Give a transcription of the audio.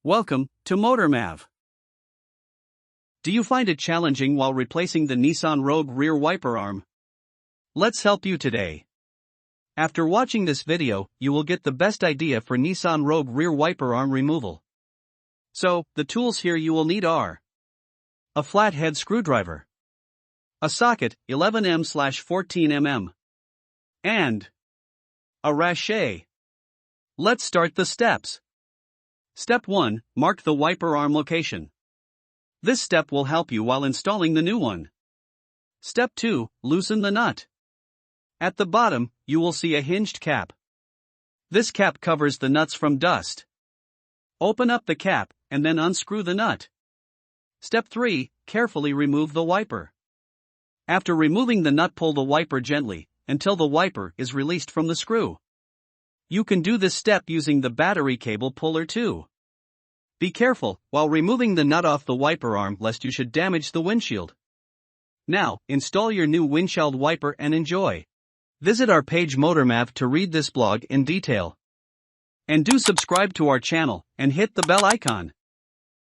Welcome to MotorMav. Do you find it challenging while replacing the Nissan Rogue rear wiper arm? Let's help you today. After watching this video, you will get the best idea for Nissan Rogue rear wiper arm removal. So, the tools here you will need are a flathead screwdriver, a socket 11mm/14mm, and a rachet. Let's start the steps. Step 1. Mark the wiper arm location. This step will help you while installing the new one. Step 2. Loosen the nut. At the bottom, you will see a hinged cap. This cap covers the nuts from dust. Open up the cap, and then unscrew the nut. Step 3. Carefully remove the wiper. After removing the nut, pull the wiper gently, until the wiper is released from the screw. You can do this step using the battery cable puller too. Be careful while removing the nut off the wiper arm lest you should damage the windshield. Now, install your new windshield wiper and enjoy. Visit our page MotorMav to read this blog in detail. And do subscribe to our channel and hit the bell icon.